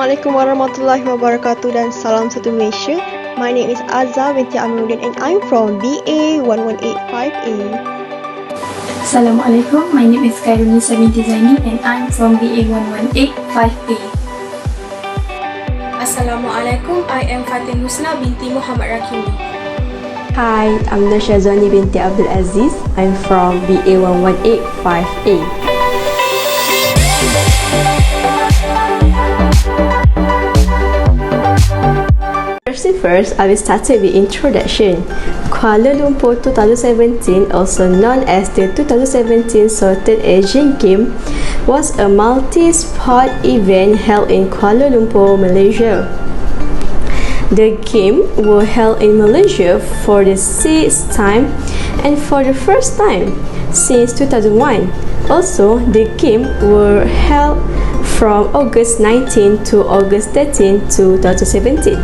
Assalamualaikum warahmatullahi wabarakatuh dan salam satu Malaysia. My name is Azza binti Amiruddin and I'm from BA 1185A. Assalamualaikum, my name is Khairunisa binti Zaini and I'm from BA 1185A. Assalamualaikum, I am Fatin Husna binti Muhammad Rakimi. Hi, I'm Nur Syazwani binti Abdul Aziz. I'm from BA 1185A. First, I will start with the introduction. Kuala Lumpur 2017, also known as the 2017 Southeast Asian Games, was a multi-sport event held in Kuala Lumpur, Malaysia. The games were held in Malaysia for the sixth time and for the first time since 2001. Also, the games were held from August 19 to August 13, 2017.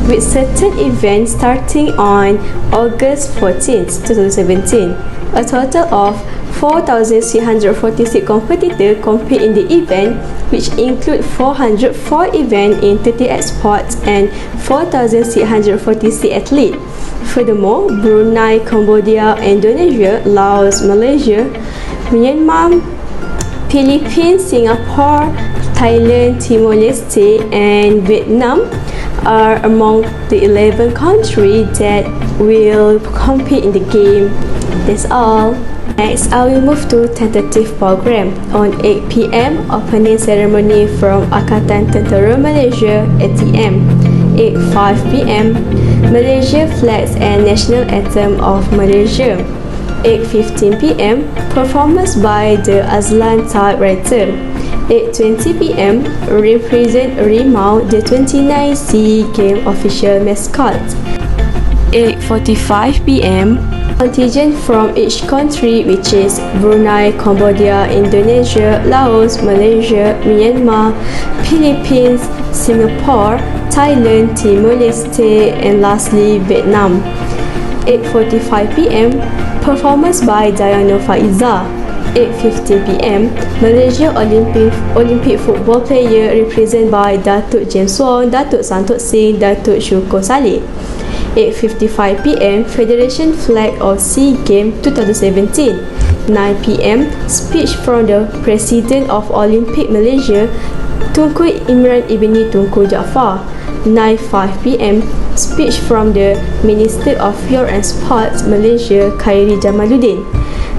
With certain events starting on August 14, 2017. A total of 4,346 competitors compete in the event, which include 404 events in 38 sports and 4,646 athletes. Furthermore, Brunei, Cambodia, Indonesia, Laos, Malaysia, Myanmar, Philippines, Singapore, Thailand, Timor-Leste, and Vietnam are among the 11 countries that will compete in the game. That's all. Next, I will move to tentative program. On 8 p.m, opening ceremony from Angkatan Tentera Malaysia (ATM). 8:05 p.m, Malaysia flags and national anthem of Malaysia. 8:15 p.m, performance by the Azlan typewriter. 8:20 p.m, represent Rimau, the 29 SEA Games official mascot. 8:45 p.m, contingent from each country, which is Brunei, Cambodia, Indonesia, Laos, Malaysia, Myanmar, Philippines, Singapore, Thailand, Timor-Leste, and lastly Vietnam. 8:45 p.m, performance by Dayana Faiza. 8:50 p.m, Malaysia Olympic football player represented by Datuk James Wong, Datuk Santokh Singh, Datuk Syukur Saleh. 8:55 p.m, Federation flag of SEA Games 2017. 9 p.m, speech from the President of Olympic Malaysia, Tunku Imran Ibni Tunku Jaafar. 9:05 p.m, speech from the Minister of Youth and Sports Malaysia, Khairi Jamaluddin.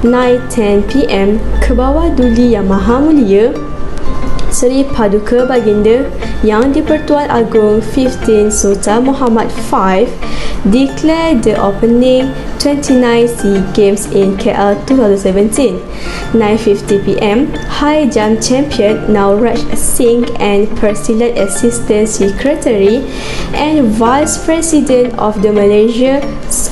9:10 p.m, Kebawah Duli Yang Maha Mulia Seri Paduka Baginda Yang di-Pertuan Agong 15 Sultan Muhammad V declare the opening 29 SEA Games in KL 2017. 9:50 p.m, High Jump Champion Nauraj Singh and Persilat Assistant Secretary and Vice President of the Malaysia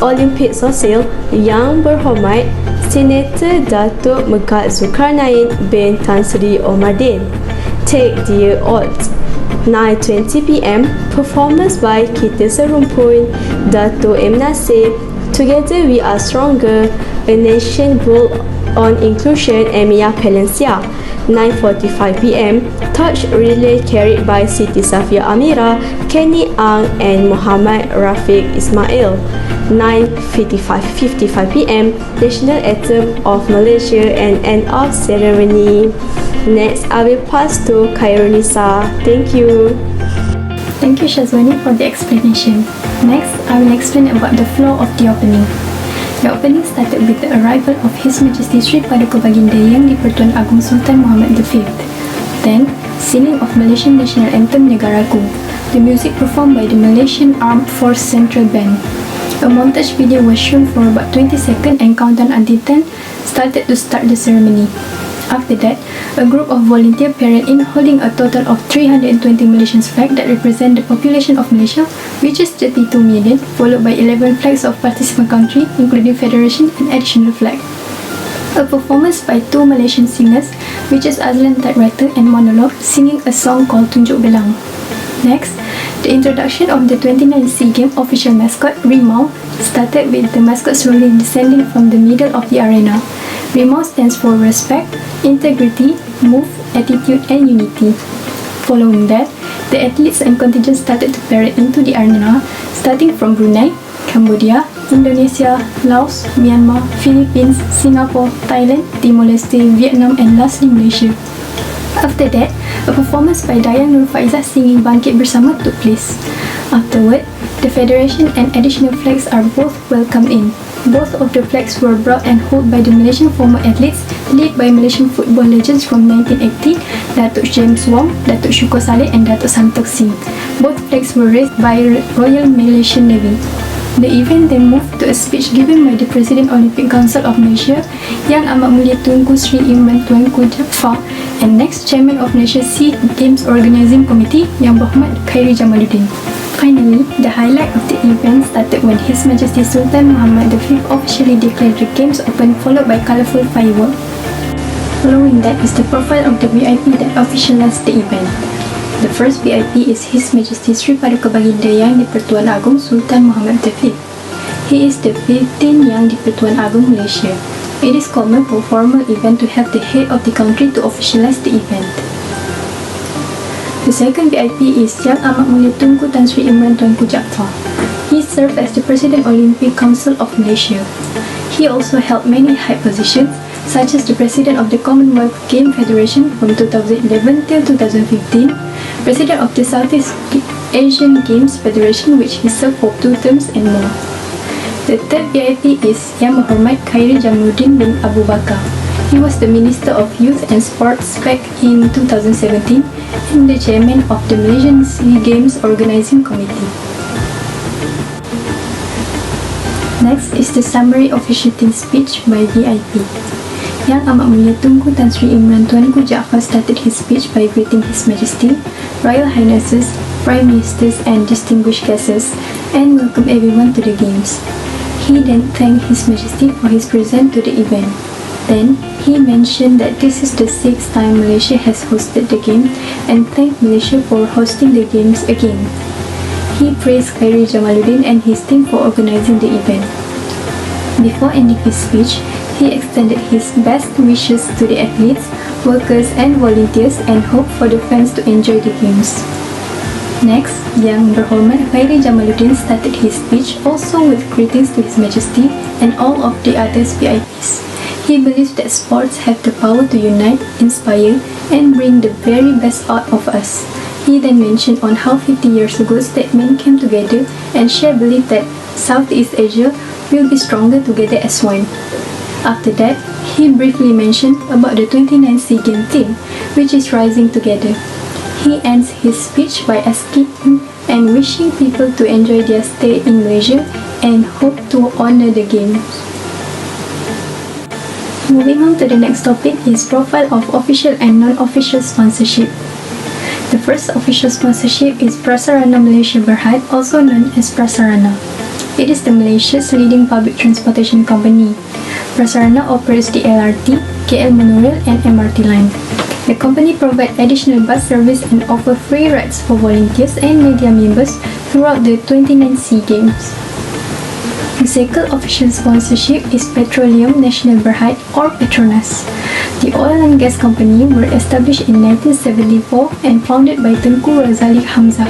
Olympic Council Yang Berhormat Senator Datuk Megat Zulkarnain bin Tan Sri Omadin take the oath. 9:20 p.m, performance by Kita Serumpun, Datuk M. Nasir, Together We Are Stronger, A Nation Built on Inclusion, and Mia Palencia. 9:45 p.m, torch relay carried by Siti Safia Amira, Kenny Ang, and Muhammad Rafiq Ismail. 9:55 p.m, National Anthem of Malaysia and end of ceremony. Next, I will pass to Khairunisa. Thank you. Thank you Syazwani for the explanation. Next, I will explain about the flow of the opening. The opening started with the arrival of His Majesty Sri Paduka Baginda Yang di-Pertuan Agong Sultan Muhammad V. Then, singing of Malaysian National Anthem Negaraku, the music performed by the Malaysian Armed Force Central Band. A montage video was shown for about 20 seconds and countdown until 10 started to start the ceremony. After that, a group of volunteers parade in holding a total of 320 Malaysian flags that represent the population of Malaysia, which is 32 million, followed by 11 flags of participant countries, including Federation and additional flag. A performance by two Malaysian singers, which is Azlan Typewriter and Monologue, singing a song called Tunjuk Belang. Next, the introduction of the 29th SEA Games official mascot, Rimau, started with the mascot slowly descending from the middle of the arena. Rimau stands for respect, integrity, move, attitude, and unity. Following that, The athletes and contingents started to parade into the arena, starting from Brunei, Cambodia, Indonesia, Laos, Myanmar, Philippines, Singapore, Thailand, Timor-Leste, Vietnam, and lastly Malaysia. After that, a performance by Dayang Nur Faizah singing Bangkit Bersama took place. Afterward, the federation and additional flags are both welcomed in. Both of the flags were brought and held by the Malaysian former athletes, led by Malaysian football legends from 1980, Datuk James Wong, Datuk Syukur Saleh, and Datuk Santokh Singh. Both flags were raised by Royal Malaysian Navy. The event then moved to a speech given by the President Olympic Council of Malaysia, Yang Amat Mulia Tunku Sri Imran Tuanku Jaafar, and next Chairman of Malaysia SEA Games Organising Committee, Yang Berhormat Khairi Jamaluddin. Finally, the highlight of the event started when His Majesty Sultan Muhammad V officially declared the games open, followed by colourful fireworks. Following that is the profile of the VIP that officialized the event. The first VIP is His Majesty Sri Paduka Baginda Yang di-Pertuan Agong Sultan Muhammad V. He is the 15th Yang di-Pertuan Agong Malaysia. It is common for formal event to have the head of the country to officialize the event. The second VIP is Yang Amat Mulia Tunku Tan Sri Imran Tuanku Jaafar. He served as the President Olympic Council of Malaysia. He also held many high positions, such as the President of the Commonwealth Game Federation from 2011 till 2015, President of the Southeast Asian Games Federation, which he served for 2 terms, and more. The third VIP is Yang Berhormat Khairi Jamaluddin bin Abu Bakar. He was the Minister of Youth and Sports back in 2017 and the Chairman of the Malaysian SEA Games Organising Committee. Next is the summary officiating speech by VIP. Yang Amat Mulia Tunku Tan Sri Imran Tuanku Jaafar started his speech by greeting His Majesty, Royal Highnesses, Prime Ministers and distinguished guests, and welcome everyone to the Games. He then thanked His Majesty for his presence to the event. Then, he mentioned that this is the 6th time Malaysia has hosted the game and thanked Malaysia for hosting the games again. He praised Khairi Jamaluddin and his team for organizing the event. Before ending his speech, he extended his best wishes to the athletes, workers and volunteers and hoped for the fans to enjoy the games. Next, Yang Berhormat Khairi Jamaluddin started his speech also with greetings to His Majesty and all of the other VIPs. He believes that sports have the power to unite, inspire, and bring the very best out of us. He then mentioned on how 50 years ago statesmen came together and shared belief that Southeast Asia will be stronger together as one. After that, he briefly mentioned about the 29th SEA Games team, which is rising together. He ends his speech by asking and wishing people to enjoy their stay in Malaysia and hope to honor the games. Moving on to the next topic is profile of official and non-official sponsorship. The first official sponsorship is Prasarana Malaysia Berhad, also known as Prasarana. It is the Malaysia's leading public transportation company. Prasarana operates the LRT, KL Monorail and MRT line. The company provides additional bus service and offer free rides for volunteers and media members throughout the 29th SEA Games. The second official sponsorship is Petroleum Nasional Berhad or Petronas. The oil and gas company were established in 1974 and founded by Tengku Razali Hamzah.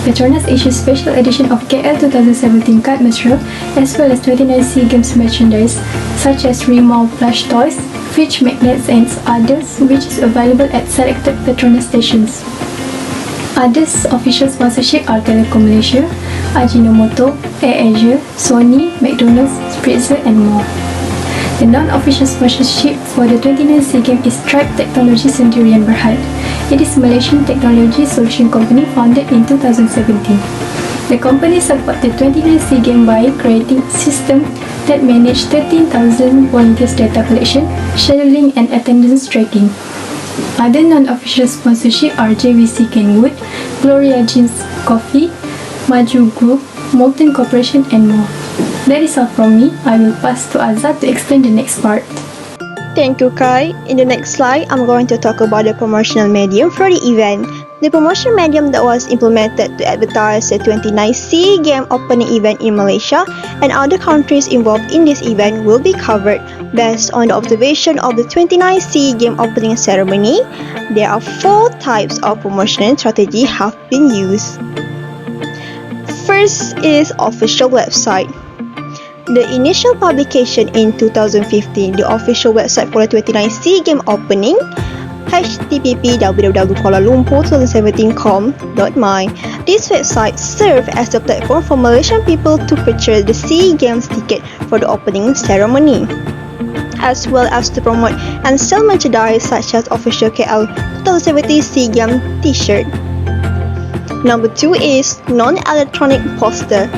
Petronas issues special edition of KL 2017 card material as well as 29 SEA Games merchandise such as Rimmel plush toys, fridge magnets and others, which is available at selected Petronas stations. Others official sponsorship are Telekom Malaysia, Ajinomoto, AirAsia, Sony, McDonald's, Spritzer and more. The non-official sponsorship for the 29th SEA Games is Tribe Technology Sendirian Berhad. It is a Malaysian technology solution company founded in 2017. The company supports the 29th SEA Games by creating a system that manages 13,000 volunteers data collection, scheduling and attendance tracking. Other non-official sponsorship are JVC Kenwood, Gloria Jeans Coffee, Maju Group, Molten Corporation and more. That is all from me. I will pass to Azad to explain the next part. Thank you, Kai. In the next slide, I'm going to talk about the promotional medium for the event. The promotional medium that was implemented to advertise the 29th SEA Games opening event in Malaysia and other countries involved in this event will be covered Based on the observation of the 29 SEA Game opening ceremony, there are 4 types of promotional strategy have been used. First is official website. The initial publication in 2015, the official website for the 29 SEA Game opening, http://www.kualalumpur2017.com.my. This website served as a platform for Malaysian people to purchase the SEA Games ticket for the opening ceremony, as well as to promote and sell merchandise such as official KL 2017 SEA Games t-shirt. Number 2 is non-electronic poster.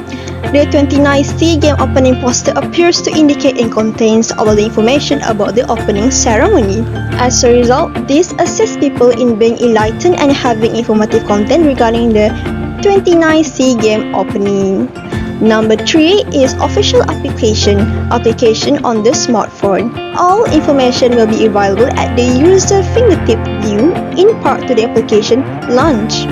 The 29 SEA Game opening poster appears to indicate and contains all the information about the opening ceremony. As a result, this assists people in being enlightened and having informative content regarding the 29 SEA Game opening. Number 3 is official application on the smartphone. All information will be available at the user fingertip view in part to the application launch.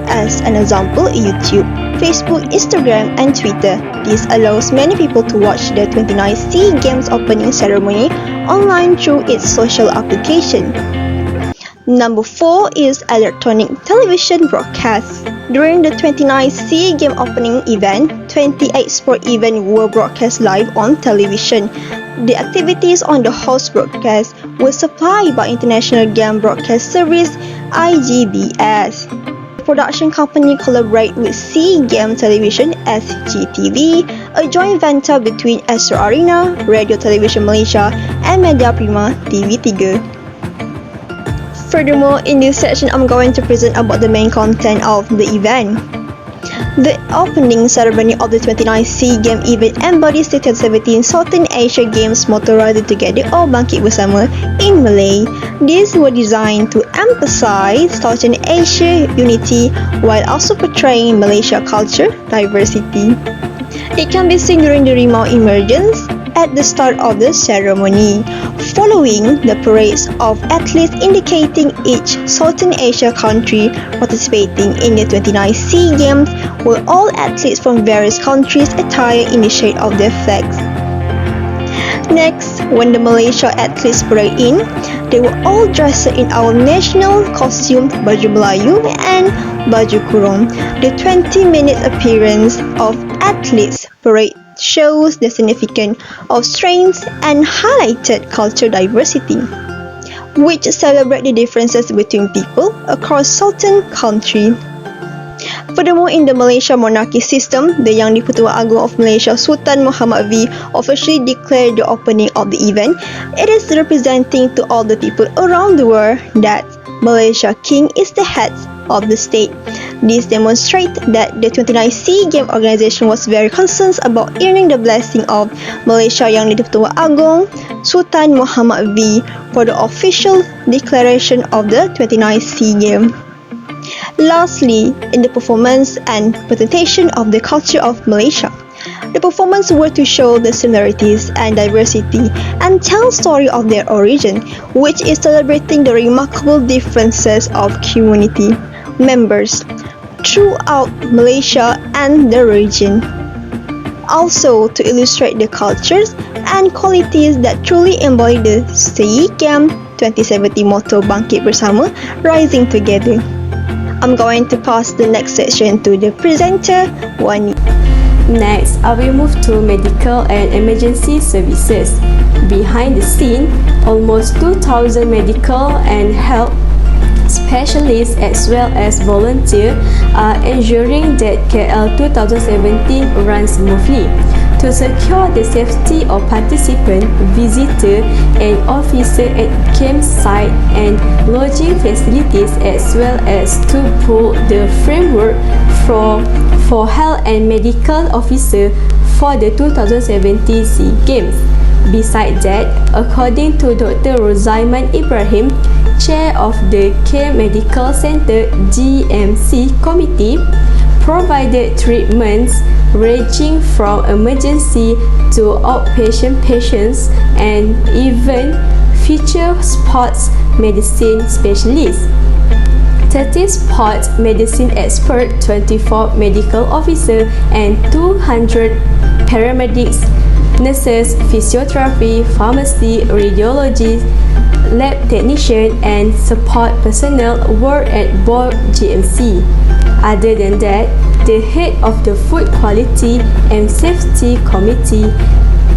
As an example, YouTube, Facebook, Instagram, and Twitter. This allows many people to watch the 29 SEA Games opening ceremony online through its social application. Number 4 is electronic television broadcast. During the 29 SEA Game opening event, 28 sport events were broadcast live on television. The activities on the host broadcast were supplied by International Game Broadcast Service (IGBS). Production company collaborate with SEA Game Television SGTV, a joint venture between Astro Arena, Radio Television Malaysia, and Media Prima TV3. Furthermore, in this section, I'm going to present about the main content of the event. The opening ceremony of the 29 SEA Game event embodies the 2017 Southern Asia Games motto "Rise Together" or "Bangkit Bersama" in Malay. These were designed to emphasize Southern Asia unity while also portraying Malaysia culture diversity. It can be seen during the remote emergence at the start of the ceremony, following the parades of athletes indicating each Southern Asia country participating in the 29 SEA Games were all athletes from various countries attired in the shade of their flags. Next, when the Malaysia athletes parade in, they were all dressed in our national costume baju Melayu and baju kurung. The 20-minute appearance of athletes parade shows the significance of strengths and highlighted cultural diversity, which celebrate the differences between people across southern country. Furthermore, in the Malaysia monarchy system, the Yang di-Pertuan Agong of Malaysia, Sultan Muhammad V, officially declared the opening of the event. It is representing to all the people around the world that Malaysia King is the head of the state. This demonstrates that the 29 SEA Game organization was very concerned about earning the blessing of Malaysia Yang di-Pertuan Agong, Sultan Muhammad V, for the official declaration of the 29 SEA Game. Lastly, in the performance and presentation of the culture of Malaysia, the performance were to show the similarities and diversity and tell story of their origin, which is celebrating the remarkable differences of community members throughout Malaysia and the region. Also, to illustrate the cultures and qualities that truly embody the SEA Game 2017 motto "Bangkit Bersama, Rising Together." I'm going to pass the next section to the presenter, Wani. Next, I will move to medical and emergency services. Behind the scene, almost 2,000 medical and health specialists as well as volunteers are ensuring that KL 2017 runs smoothly. To secure the safety of participants, visitors, and officers at campsite and lodging facilities, as well as to put the framework for health and medical officers for the 2017 SEA Games. Besides that, according to Dr. Rozaiman Ibrahim, Chair of the Care Medical Center GMC Committee, provided treatments ranging from emergency to outpatient patients and even feature sports medicine specialists, 30 sports medicine experts, 24 medical officers, and 200 paramedics nurses, physiotherapy, pharmacy, radiologists, lab technician and support personnel work at both GMC. Other than that, the head of the Food Quality and Safety Committee,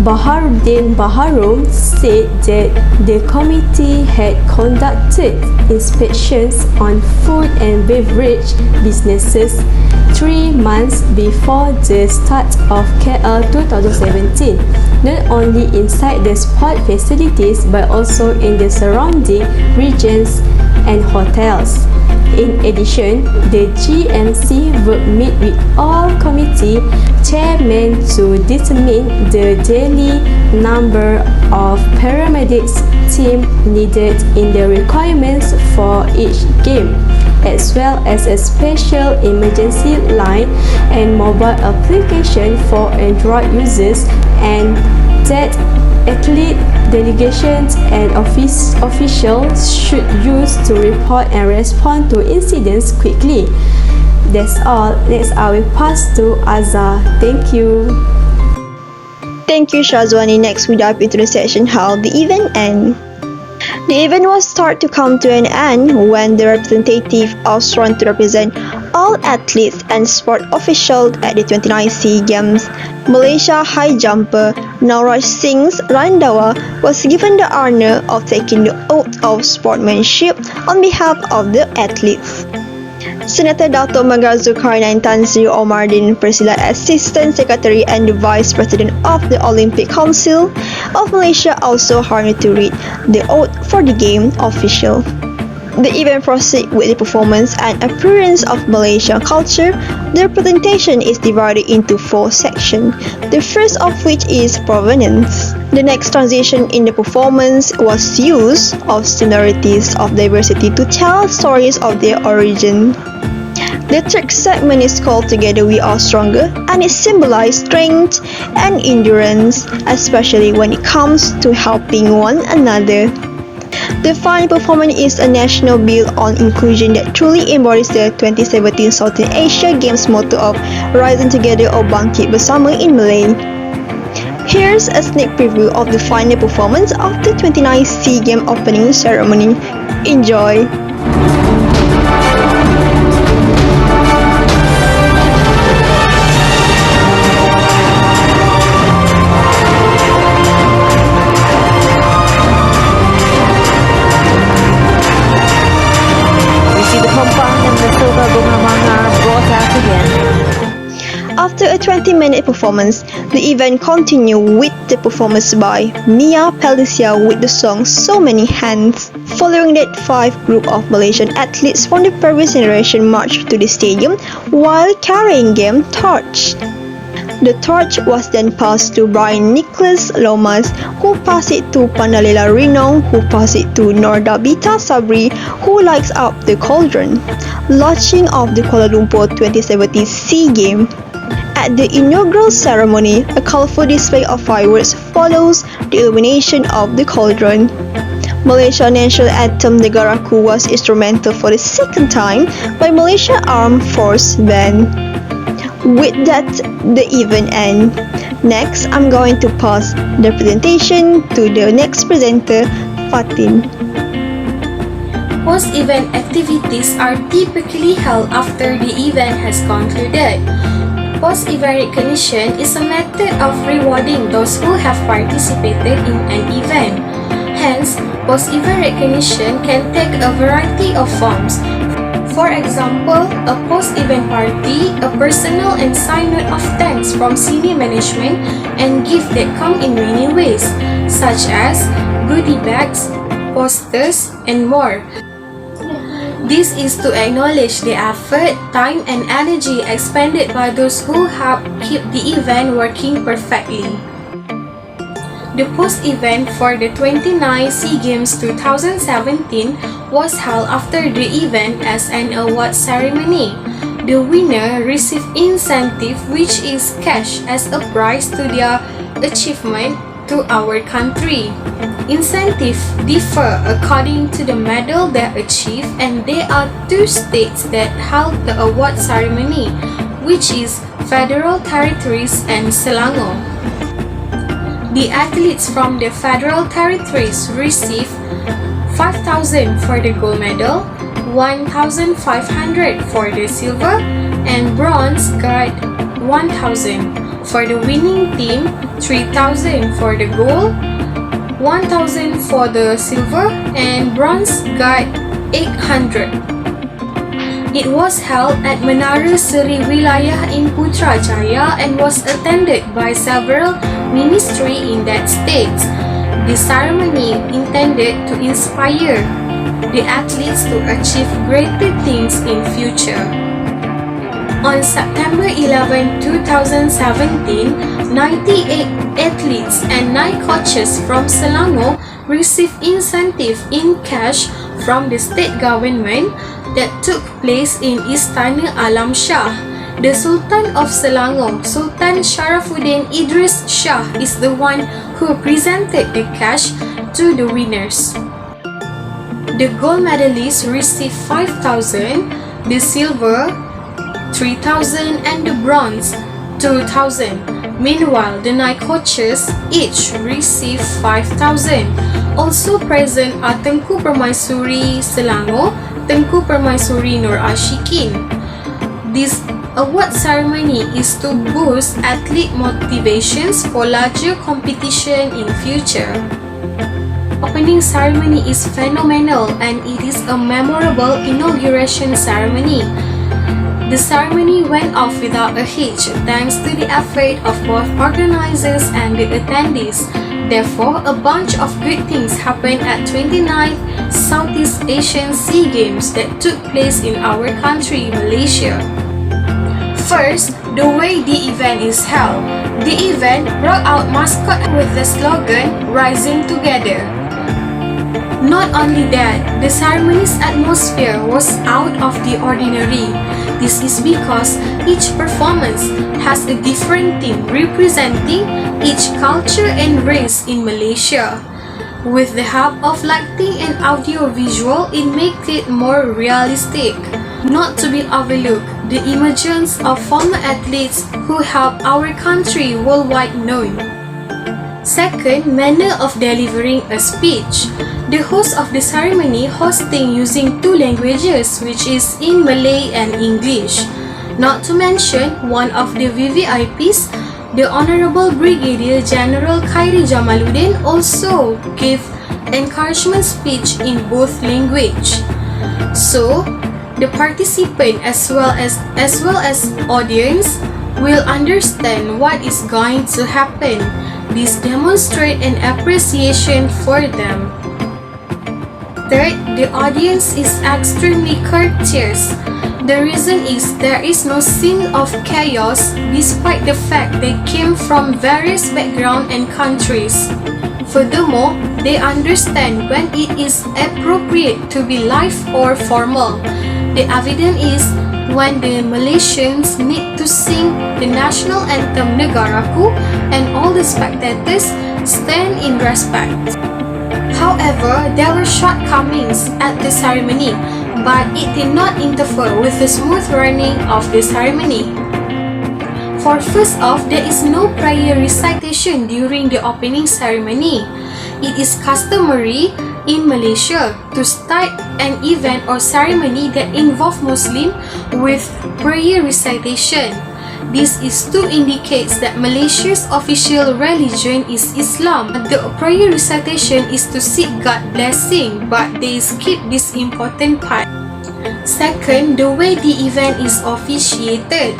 Baharuddin Baharum, said that the committee had conducted inspections on food and beverage businesses 3 months before the start of KL 2017, not only inside the sport facilities but also in the surrounding regions and hotels. In addition, the GMC will meet with all committee chairmen to determine the daily number of paramedics team needed in the requirements for each game, as well as a special emergency line and mobile application for Android users, and that athlete delegations and officials should use to report and respond to incidents quickly. That's all. Next, I will pass to Azhar. Thank you. Thank you, Shazwani. Next, we dive into the session how the event end. The event was start to come to an end when the representative of sworn to represent all athletes and sport officials at the 29th SEA Games, Malaysia high jumper Nauraj Singh Randawa was given the honor of taking the oath of sportsmanship on behalf of the athletes. Senator Dato' Magara Zulkarnain Tan Sri Omardin Persila, Assistant Secretary and the Vice President of the Olympic Council of Malaysia, also honored to read the oath for the game official. The event proceeds with the performance and appearance of Malaysian culture. The presentation is divided into 4 sections, the first of which is provenance. The next transition in the performance was use of similarities of diversity to tell stories of their origin. The third segment is called Together We Are Stronger, and it symbolizes strength and endurance, especially when it comes to helping one another. The final performance is a national build on inclusion that truly embodies the 2017 Southeast Asia Games motto of Rising Together or Bangkit Bersama in Malay. Here's a sneak preview of the final performance of the 29th SEA Games opening ceremony. Enjoy! After a 20-minute performance, the event continued with the performance by Mia Pelicia with the song So Many Hands. Following that, 5 group of Malaysian athletes from the previous generation marched to the stadium while carrying game torch. The torch was then passed to Brian Nicholas Lomas, who passed it to Pandalela Rinong, who passed it to Nordabita Sabri, who lights up the cauldron. Launching of the Kuala Lumpur 2017 SEA Games. At the inaugural ceremony, a colorful display of fireworks follows the illumination of the cauldron. Malaysia National Anthem Negaraku was instrumental for the second time by Malaysia Armed Force Band. With that, the event ends. Next, I'm going to pass the presentation to the next presenter, Fatin. Post-event activities are typically held after the event has concluded. Post-event recognition is a method of rewarding those who have participated in an event. Hence, post-event recognition can take a variety of forms. For example, a post-event party, a personal and signed note of thanks from senior management, and gifts that come in many ways, such as goodie bags, posters, and more. This is to acknowledge the effort, time, and energy expended by those who help keep the event working perfectly. The post-event for the 29th SEA Games 2017 was held after the event as an award ceremony. The winner received incentive, which is cash as a prize to their achievement to our country. Incentives differ according to the medal they achieved, and there are 2 states that held the award ceremony, which is Federal Territories and Selangor. The athletes from the federal territories receive 5,000 for the gold medal, 1,500 for the silver, and bronze got 1,000. For the winning team, 3,000 for the gold, 1,000 for the silver, and bronze got 800. It was held at Menara Seri Wilayah in Putrajaya and was attended by several ministries in that state. The ceremony intended to inspire the athletes to achieve greater things in future. On September 11, 2017, 98 athletes and 9 coaches from Selangor received incentive in cash from the state government that took place in Istana Alam Shah. The Sultan of Selangor, Sultan Sharafuddin Idris Shah, is the one who presented the cash to the winners. The gold medalists received 5,000, the silver 3,000, and the bronze 2,000. Meanwhile, the 9 coaches each received 5,000. Also present are Tengku Permaisuri Selangor, Tengku Permaisuri Nur Ashikin. This award ceremony is to boost athlete motivations for larger competition in future. Opening ceremony is phenomenal and it is a memorable inauguration ceremony. The ceremony went off without a hitch thanks to the effort of both organizers and the attendees. Therefore, a bunch of good things happened at 29th Southeast Asian SEA Games that took place in our country, Malaysia. First, the way the event is held. The event brought out mascot with the slogan, "Rising Together." Not only that, the ceremony's atmosphere was out of the ordinary. This is because each performance has a different theme representing each culture and race in Malaysia. With the help of lighting and audio-visual, it makes it more realistic. Not to be overlooked, the emergence of former athletes who helped our country worldwide known. Second, manner of delivering a speech. The host of the ceremony hosting using 2 languages, which is in Malay and English. Not to mention, one of the VVIPs, the Honorable Brigadier General Khairi Jamaluddin, also gave encouragement speech in both language. So, the participant as well as audience will understand what is going to happen. This demonstrates an appreciation for them. Third, the audience is extremely courteous. The reason is there is no scene of chaos despite the fact they came from various backgrounds and countries. Furthermore, they understand when it is appropriate to be live or formal. The evidence is when the Malaysians need to sing the national anthem Negaraku and all the spectators stand in respect. However, there were shortcomings at the ceremony, but it did not interfere with the smooth running of the ceremony. For first off, there is no prayer recitation during the opening ceremony. It is customary in Malaysia to start an event or ceremony that involve Muslim with prayer recitation. This is to indicate that Malaysia's official religion is Islam. The prayer recitation is to seek God's blessing, but they skip this important part. Second, the way the event is officiated.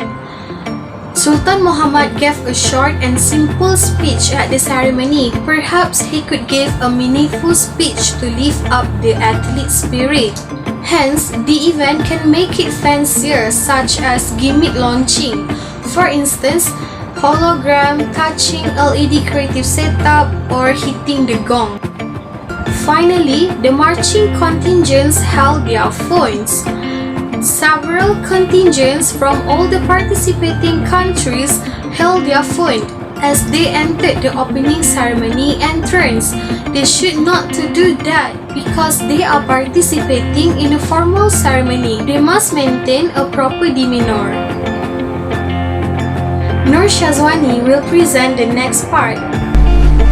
Sultan Muhammad gave a short and simple speech at the ceremony. Perhaps he could give a meaningful speech to lift up the athlete spirit. Hence, the event can make it fancier, such as gimmick launching. For instance, hologram, touching LED creative setup, or hitting the gong. Finally, the marching contingents held their phones. Several contingents from all the participating countries held their phone as they entered the opening ceremony entrance. They should not to do that because they are participating in a formal ceremony. They must maintain a proper demeanor. Nur Shazwani will present the next part.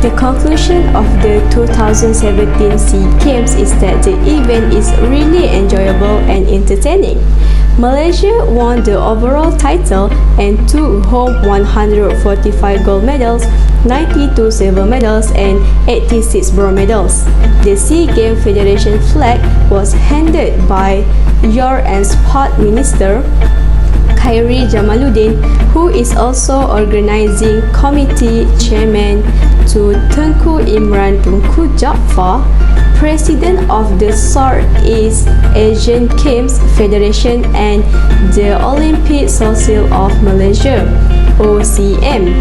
The conclusion of the 2017 SEA Games is that the event is really enjoyable and entertaining. Malaysia won the overall title and took home 145 gold medals, 92 silver medals, and 86 bronze medals. The SEA Games Federation flag was handed by Youth and Sport Minister Khairi Jamaluddin, who is also organizing committee chairman, to Tengku Imran Tunku Jaafar, President of the Southeast Asian Games Federation and the Olympic Council of Malaysia (OCM).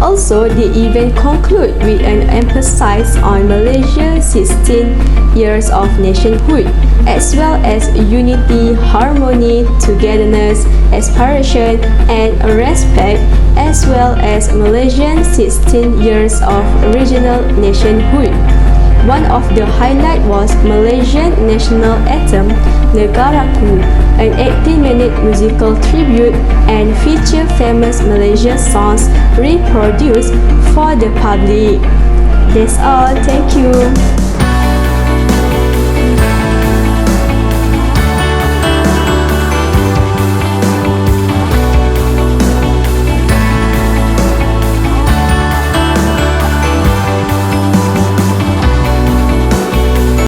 Also, the event concluded with an emphasis on Malaysia's 16 years of nationhood, as well as unity, harmony, togetherness, aspiration, and respect, as well as Malaysia's 16 years of regional nationhood. One of the highlights was Malaysian national anthem, Negaraku, an 18-minute musical tribute and featured famous Malaysian songs reproduced for the public. That's all. Thank you.